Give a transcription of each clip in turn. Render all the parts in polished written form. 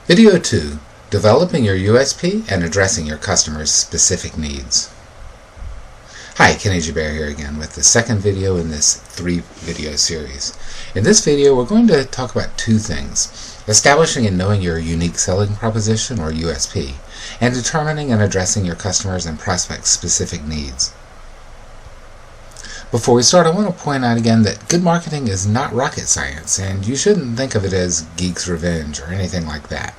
Video 2. Developing your USP and addressing your customers' specific needs. Hi, Kenny Joubert here again with the second video in this 3-video series. In this video we're going to talk about two things: establishing and knowing your unique selling proposition or USP, and determining and addressing your customers' and prospects' specific needs. Before we start, I want to point out again that good marketing is not rocket science, and you shouldn't think of it as geek's revenge or anything like that.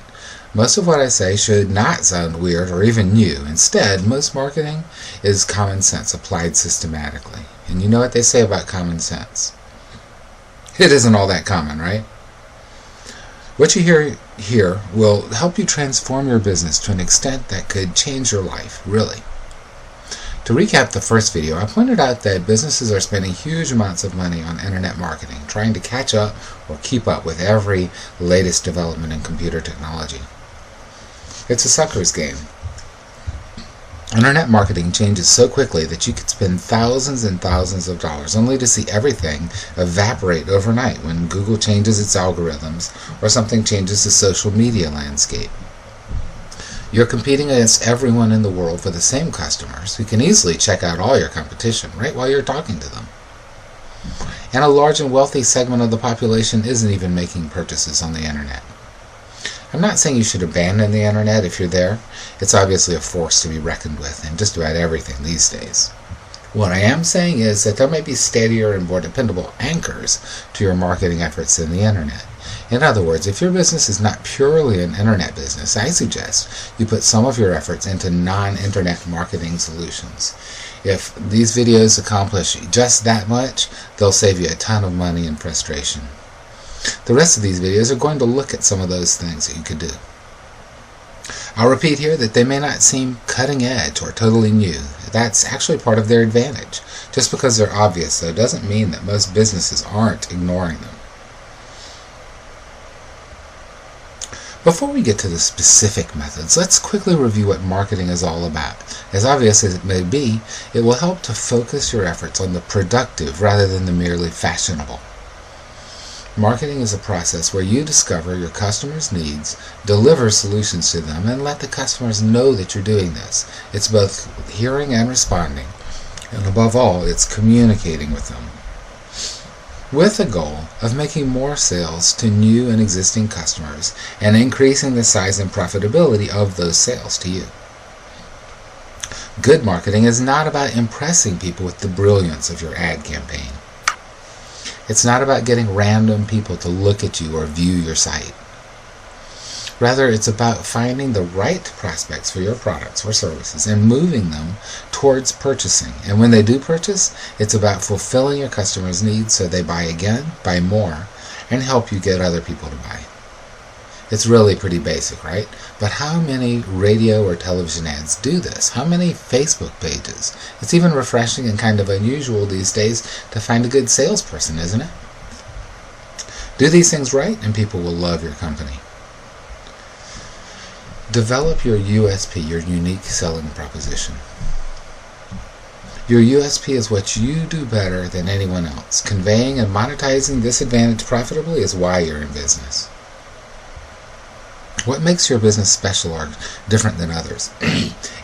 Most of what I say should not sound weird or even new. Instead, most marketing is common sense applied systematically. And you know what they say about common sense. It isn't all that common, right? What you hear here will help you transform your business to an extent that could change your life, really. To recap the first video, I pointed out that businesses are spending huge amounts of money on internet marketing, trying to catch up or keep up with every latest development in computer technology. It's a sucker's game. Internet marketing changes so quickly that you could spend thousands and thousands of dollars only to see everything evaporate overnight when Google changes its algorithms or something changes the social media landscape. You're competing against everyone in the world for the same customers who can easily check out all your competition right while you're talking to them. And a large and wealthy segment of the population isn't even making purchases on the internet. I'm not saying you should abandon the internet if you're there. It's obviously a force to be reckoned with in just about everything these days. What I am saying is that there may be steadier and more dependable anchors to your marketing efforts than the internet. In other words, if your business is not purely an internet business, I suggest you put some of your efforts into non-internet marketing solutions. If these videos accomplish just that much, they'll save you a ton of money and frustration. The rest of these videos are going to look at some of those things that you could do. I'll repeat here that they may not seem cutting edge or totally new. That's actually part of their advantage. Just because they're obvious, though, doesn't mean that most businesses aren't ignoring them. Before we get to the specific methods, let's quickly review what marketing is all about. As obvious as it may be, it will help to focus your efforts on the productive rather than the merely fashionable. Marketing is a process where you discover your customers' needs, deliver solutions to them, and let the customers know that you're doing this. It's both hearing and responding, and above all, it's communicating with them, with the goal of making more sales to new and existing customers and increasing the size and profitability of those sales to you. Good marketing is not about impressing people with the brilliance of your ad campaign. It's not about getting random people to look at you or view your site. Rather, it's about finding the right prospects for your products or services and moving them towards purchasing. And when they do purchase, it's about fulfilling your customers' needs so they buy again, buy more, and help you get other people to buy. It's really pretty basic, right? But how many radio or television ads do this? How many Facebook pages? It's even refreshing and kind of unusual these days to find a good salesperson, isn't it? Do these things right and people will love your company. Develop your USP, your unique selling proposition. Your USP is what you do better than anyone else. Conveying and monetizing this advantage profitably is why you're in business. What makes your business special or different than others?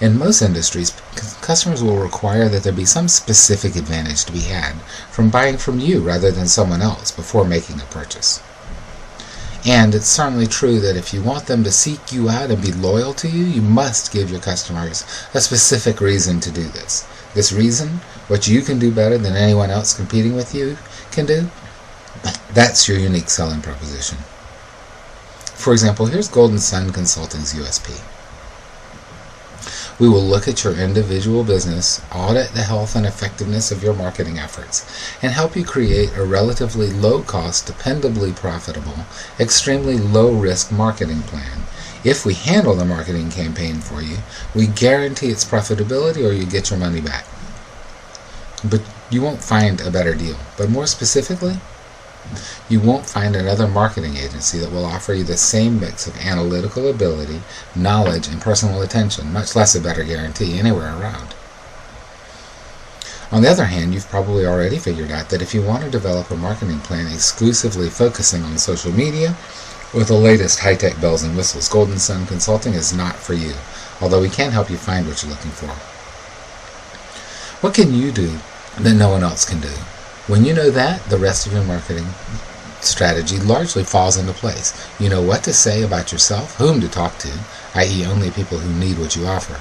In most industries, customers will require that there be some specific advantage to be had from buying from you rather than someone else before making a purchase. And it's certainly true that if you want them to seek you out and be loyal to you, you must give your customers a specific reason to do this. This reason, what you can do better than anyone else competing with you can do, that's your unique selling proposition. For example, here's Golden Sun Consulting's USP. We will look at your individual business, audit the health and effectiveness of your marketing efforts, and help you create a relatively low-cost, dependably profitable, extremely low-risk marketing plan. If we handle the marketing campaign for you, we guarantee its profitability or you get your money back. But you won't find a better deal. But more specifically, you won't find another marketing agency that will offer you the same mix of analytical ability, knowledge, and personal attention, much less a better guarantee, anywhere around. On the other hand, you've probably already figured out that if you want to develop a marketing plan exclusively focusing on social media With the latest high-tech bells and whistles, Golden Sun Consulting is not for you, although we can help you find what you're looking for. What can you do that no one else can do? When you know that, the rest of your marketing strategy largely falls into place. You know what to say about yourself, whom to talk to, i.e. only people who need what you offer,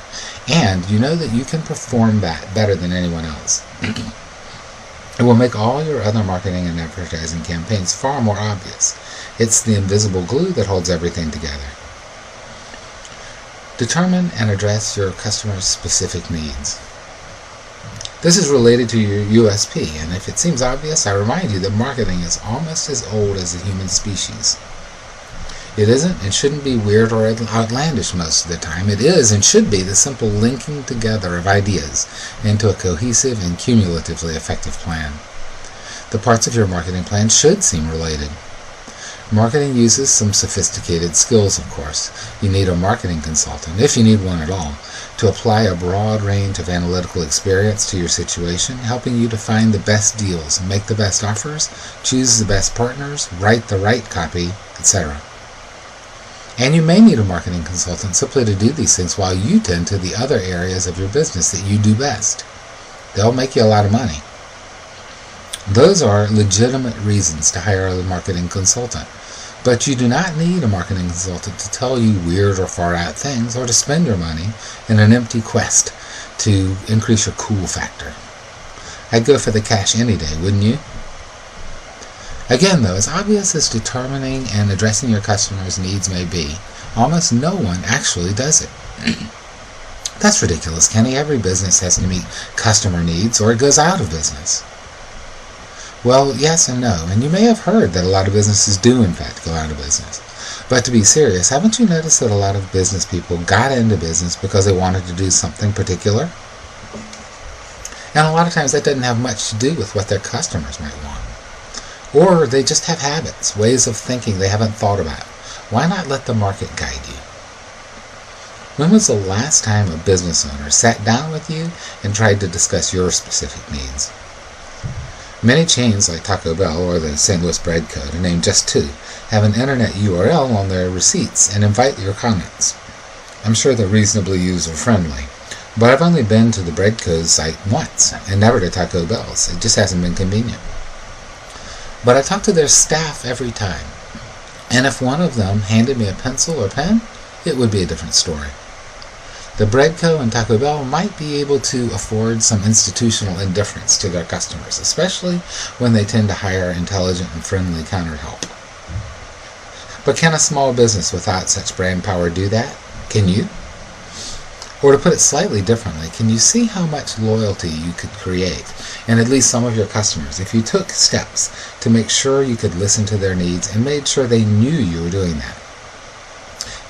and you know that you can perform that better than anyone else. It will make all your other marketing and advertising campaigns far more obvious. It's the invisible glue that holds everything together. Determine and address your customer's specific needs. This is related to your USP, and if it seems obvious, I remind you that marketing is almost as old as the human species. It isn't and shouldn't be weird or outlandish most of the time. It is and should be the simple linking together of ideas into a cohesive and cumulatively effective plan. The parts of your marketing plan should seem related. Marketing uses some sophisticated skills, of course. You need a marketing consultant, if you need one at all, to apply a broad range of analytical experience to your situation, helping you to find the best deals, make the best offers, choose the best partners, write the right copy, etc. And you may need a marketing consultant simply to do these things while you tend to the other areas of your business that you do best. They'll make you a lot of money. Those are legitimate reasons to hire a marketing consultant. But you do not need a marketing consultant to tell you weird or far-out things or to spend your money in an empty quest to increase your cool factor. I'd go for the cash any day, wouldn't you? Again, though, as obvious as determining and addressing your customers' needs may be, almost no one actually does it. That's ridiculous, Kenny. Every business has to meet customer needs or it goes out of business. Well, yes and no, and you may have heard that a lot of businesses do in fact go out of business. But to be serious, haven't you noticed that a lot of business people got into business because they wanted to do something particular? And a lot of times that doesn't have much to do with what their customers might want. Or they just have habits, ways of thinking they haven't thought about. Why not let the market guide you? When was the last time a business owner sat down with you and tried to discuss your specific needs? Many chains like Taco Bell or the St. Louis Bread Co., to name just two, have an internet URL on their receipts and invite your comments. I'm sure they're reasonably user-friendly, but I've only been to the Bread Co.'s site once and never to Taco Bell's. It just hasn't been convenient. But I talk to their staff every time, and if one of them handed me a pencil or pen, it would be a different story. The Bread Co. and Taco Bell might be able to afford some institutional indifference to their customers, especially when they tend to hire intelligent and friendly counter-help. But can a small business without such brand power do that? Can you? Or to put it slightly differently, can you see how much loyalty you could create, and at least some of your customers, if you took steps to make sure you could listen to their needs and made sure they knew you were doing that?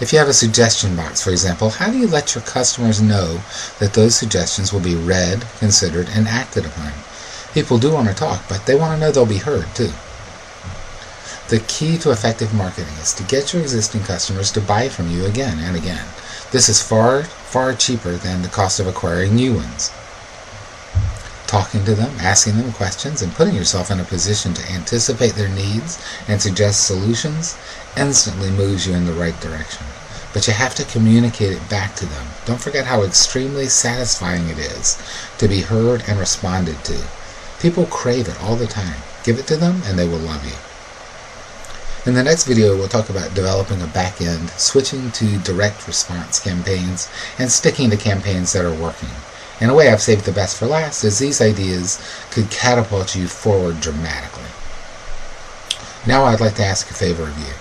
If you have a suggestion box, for example, how do you let your customers know that those suggestions will be read, considered, and acted upon? People do want to talk, but they want to know they'll be heard, too. The key to effective marketing is to get your existing customers to buy from you again and again. This is far, far cheaper than the cost of acquiring new ones. Talking to them, asking them questions, and putting yourself in a position to anticipate their needs and suggest solutions instantly moves you in the right direction. But you have to communicate it back to them. Don't forget how extremely satisfying it is to be heard and responded to. People crave it all the time. Give it to them and they will love you. In the next video, we'll talk about developing a back end, switching to direct response campaigns, and sticking to campaigns that are working. In a way, I've saved the best for last, as these ideas could catapult you forward dramatically. Now I'd like to ask a favor of you.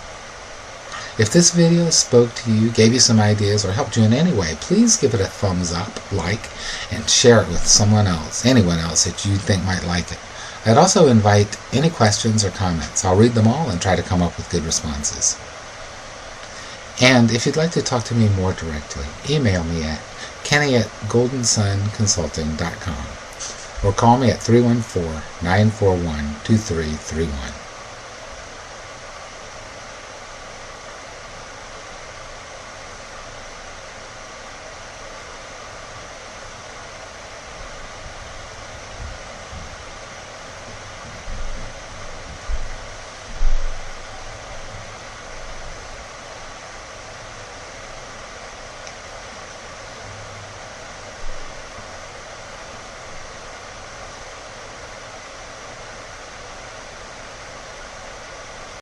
If this video spoke to you, gave you some ideas, or helped you in any way, please give it a thumbs up, like, and share it with someone else, anyone else that you think might like it. I'd also invite any questions or comments. I'll read them all and try to come up with good responses. And if you'd like to talk to me more directly, email me at kenny@goldensunconsulting.com or call me at 314-941-2331.